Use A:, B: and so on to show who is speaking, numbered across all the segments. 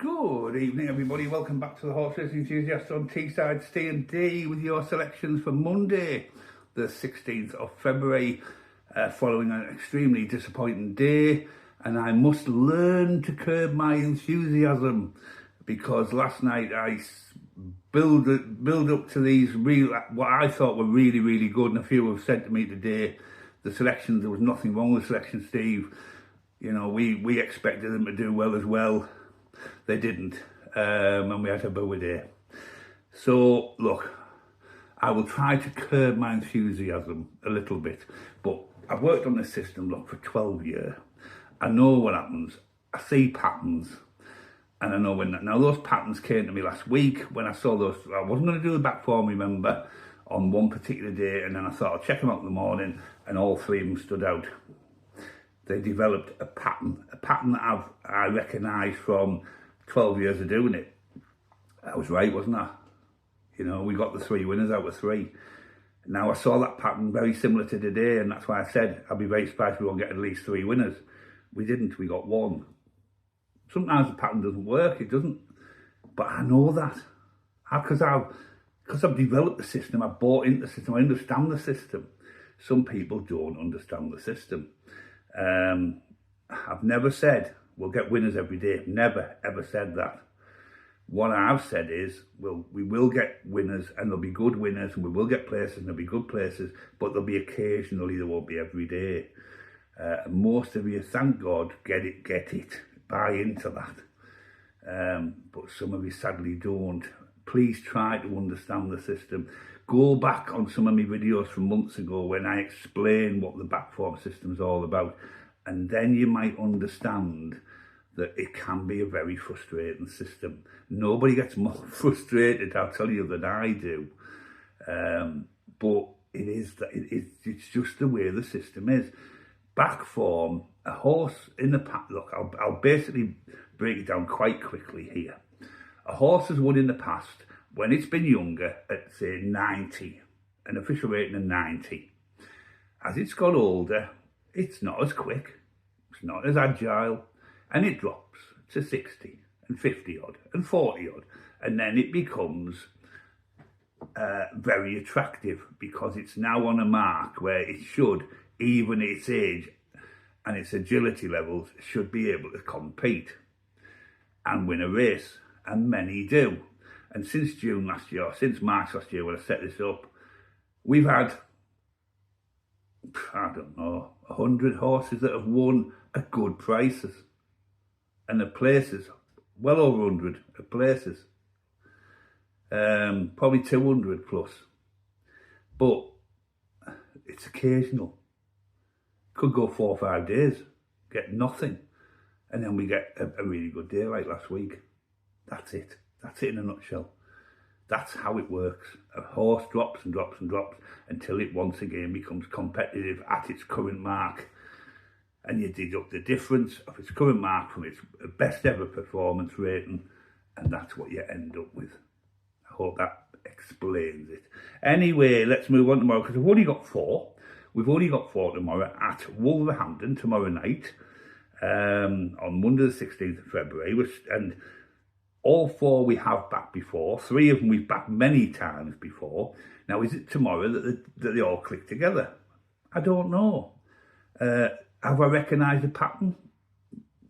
A: Good evening, everybody. Welcome back to the Horse Racing Enthusiast on Teesside, Ste&Dee, with your selections for Monday, the 16th of February, following an extremely disappointing day. And I must learn to curb my enthusiasm, because last night I build up to these what I thought were really good, and a few have said to me today, the selections, there was nothing wrong with the selection, Steve. You know, we expected them to do well as well. They didn't, and we had a boo a day. So, look, I will try to curb my enthusiasm a little bit, but I've worked on this system, look, for 12 years. I know what happens. I see patterns, and I know when. Now, those patterns came to me last week when I saw those. I wasn't going to do the back form, remember, on one particular day, and then I thought I'll check them out in the morning, and all three of them stood out. They developed a pattern that I recognised from 12 years of doing it. I was right, wasn't I? You know, we got the 3 winners out of 3. Now, I saw that pattern very similar to today, and that's why I said I'll be very surprised if we won't get at least 3 winners. We didn't, we got 1. Sometimes the pattern doesn't work, it doesn't. But I know that. Because I've developed the system, I've bought into the system, I understand the system. Some people don't understand the system. I've never said we'll get winners every day. Never, ever said that. What I've said is, we will get winners, and there'll be good winners, and we will get places, and there'll be good places, but there'll be occasionally, there won't be every day. Most of you, thank God, get it, buy into that. But some of you sadly don't. Please try to understand the system. Go back on some of my videos from months ago when I explain what the back form system is all about, and then you might understand that it can be a very frustrating system. Nobody gets more frustrated, I'll tell you, than I do. But it's just the way the system is. Back form, a horse in the pack. Look, I'll basically break it down quite quickly here. A horse has won in the past when it's been younger at, say, 90, an official rating of 90. As it's got older, it's not as quick, it's not as agile, and it drops to 60 and 50 odd and 40 odd. And then it becomes very attractive, because it's now on a mark where it should, even its age and its agility levels, should be able to compete and win a race, and many do. And since June last year, since March last year when I set this up, we've had, I don't know, 100 horses that have won at good prices. And the places, well over 100 at places. Probably 200 plus. But it's occasional. Could go 4 or 5 days, get nothing. And then we get a really good day like last week. That's it. That's it in a nutshell. That's how it works. A horse drops and drops and drops until it once again becomes competitive at its current mark. And you deduct the difference of its current mark from its best ever performance rating, and that's what you end up with. I hope that explains it. Anyway, let's move on tomorrow, because we've only got 4. We've only got 4 tomorrow at Wolverhampton tomorrow night, on Monday the 16th of February, and all 4 we have backed before. 3 of them we've backed many times before. Now, is it tomorrow that they all click together? I don't know. Have I recognised a pattern?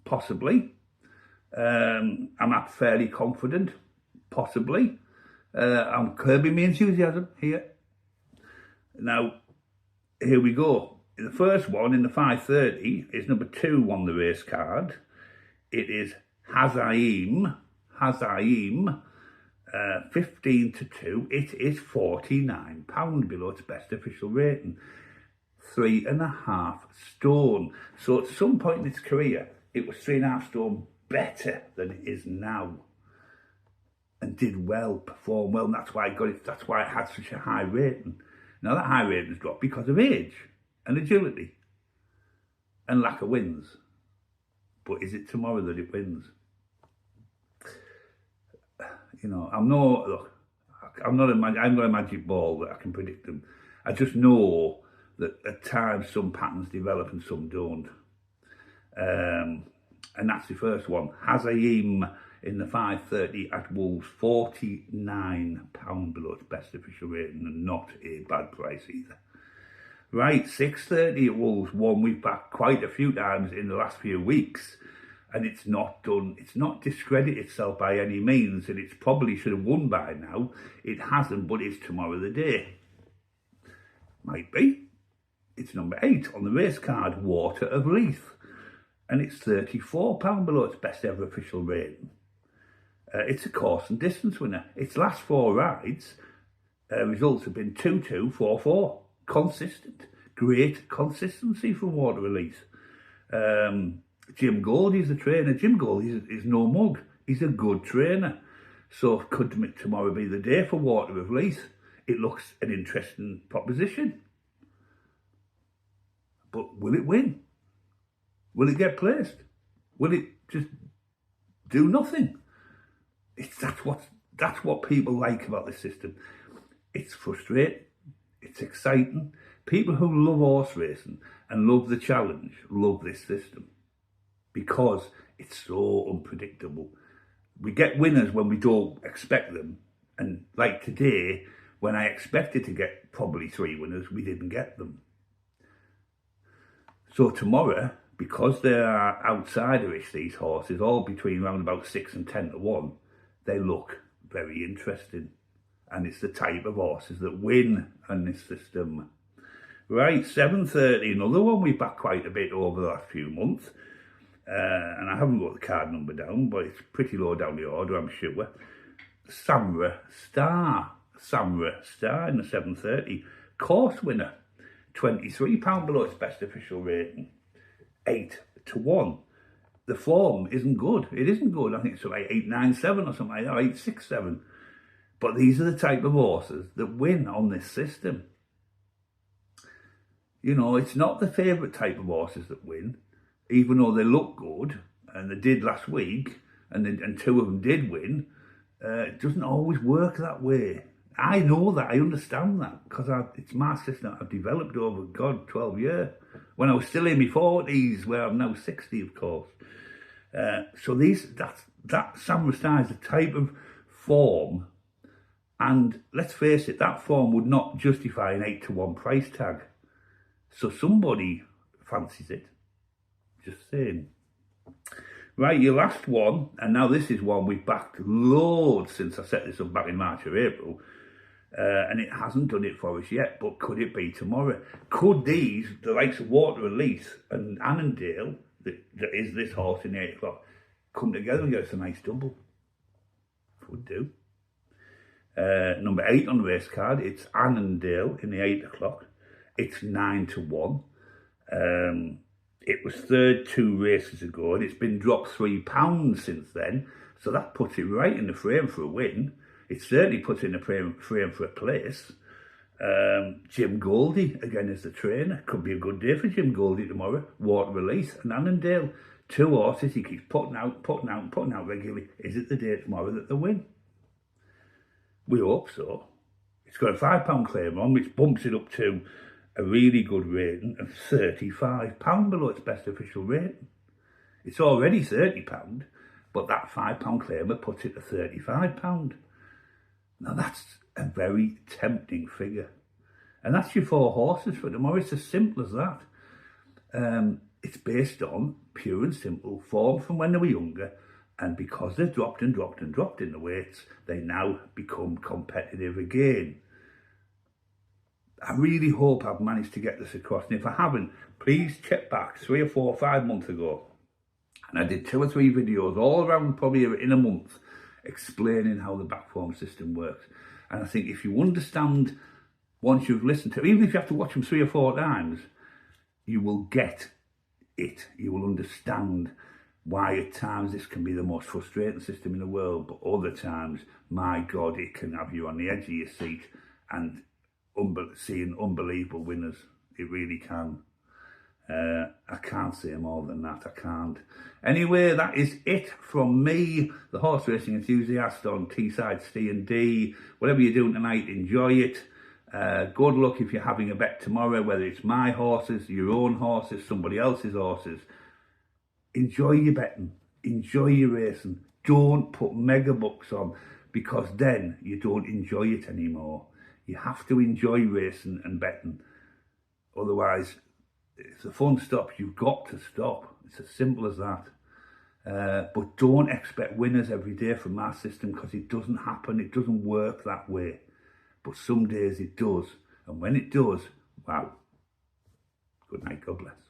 A: Possibly. Am I fairly confident? Possibly. I'm curbing my enthusiasm here. Now, here we go. The first one in the 5:30 is number 2 on the race card. It is Hazaim, 15-2. It is £49 below its best official rating. 3.5 stone. So at some point in its career, it was 3.5 stone better than it is now, and did well, performed well, and that's why it got it. That's why it had such a high rating. Now that high rating has dropped because of age and agility and lack of wins. But is it tomorrow that it wins? You know, I'm not a magic ball that I can predict them. I just know that at times some patterns develop and some don't. And that's the first one. Hazaim in the 5:30 at Wolves, £49 below its best official rating, and not a bad price either. Right, 6:30 at Wolves, 1 week back quite a few times in the last few weeks, and it's not discredited itself by any means, and it probably should have won by now. It hasn't, but it's tomorrow the day. Might be. It's number 8 on the race card, Water of Leith, and it's £34 below its best ever official rating. It's a course and distance winner. Its last 4 rides, results have been 2-2, 4-4. Consistent. Great consistency from Water of Leith. Jim Goldie's the trainer. Jim Goldie is no mug. He's a good trainer. So could tomorrow be the day for Water of Leith? It looks an interesting proposition. But will it win? Will it get placed? Will it just do nothing? That's what people like about this system. It's frustrating. It's exciting. People who love horse racing and love the challenge love this system because it's so unpredictable. We get winners when we don't expect them. And like today, when I expected to get probably 3 winners, we didn't get them. So tomorrow, because they are outsiderish, these horses, all between around about 6 and 10 to 1, they look very interesting. And it's the type of horses that win on this system. Right, 7:30, another one we backed quite a bit over the last few months. And I haven't got the card number down, but it's pretty low down the order, I'm sure. Samra Star in the 7:30. Course winner, £23 below its best official rating. 8 to 1. The form isn't good. It isn't good. I think it's like 897 or something like that, 867. But these are the type of horses that win on this system. You know, it's not the favourite type of horses that win, even though they look good, and they did last week, and 2 of them did win. It doesn't always work that way. I know that, I understand that, because it's my system I've developed over, 12 years. When I was still in my 40s, where I'm now 60, of course. So that Samra Star is the type of form, and let's face it, that form would not justify an 8 to 1 price tag. So somebody fancies it. Just saying. Right, your last one, and now this is one we've backed loads since I set this up back in March or April, and it hasn't done it for us yet, but could it be tomorrow? Could these, the likes of Water of Leith and Annandale, that is this horse in the 8 o'clock, come together and get us a nice double? Would do. Number 8 on the race card, it's Annandale in the 8 o'clock. It's 9 to 1. It was third 2 races ago, and it's been dropped £3 since then. So that puts it right in the frame for a win. It certainly puts it in the frame for a place. Jim Goldie, again, as the trainer. Could be a good day for Jim Goldie tomorrow. Water of Leith and Annandale. 2 horses he keeps putting out regularly. Is it the day tomorrow that they win? We hope so. It's got a £5 claim on, which bumps it up to a really good rating of £35 below its best official rating. It's already £30, but that £5 claimer puts it to £35. Now that's a very tempting figure. And that's your 4 horses for tomorrow. It's as simple as that. It's based on pure and simple form from when they were younger, and because they've dropped and dropped and dropped in the weights, they now become competitive again. I really hope I've managed to get this across, and if I haven't, please check back 3 or 4 or 5 months ago, and I did 2 or 3 videos all around probably in a month explaining how the back form system works. And I think if you understand, once you've listened to, even if you have to watch them 3 or 4 times, you will get it. You will understand why at times this can be the most frustrating system in the world, but other times, my God, it can have you on the edge of your seat and seeing unbelievable winners. It really can. I can't say more than that, I can't. Anyway, that is it from me, the horse racing enthusiast on Teesside Ste&Dee. Whatever you're doing tonight, enjoy it. Good luck if you're having a bet tomorrow, whether it's my horses, your own horses, somebody else's horses. enjoy your betting, enjoy your racing. Don't put mega bucks on, because then you don't enjoy it anymore. You have to enjoy racing and betting. Otherwise, if the fun stops, you've got to stop. It's as simple as that. But don't expect winners every day from my system, because it doesn't happen. It doesn't work that way. But some days it does. And when it does, wow. Good night, God bless.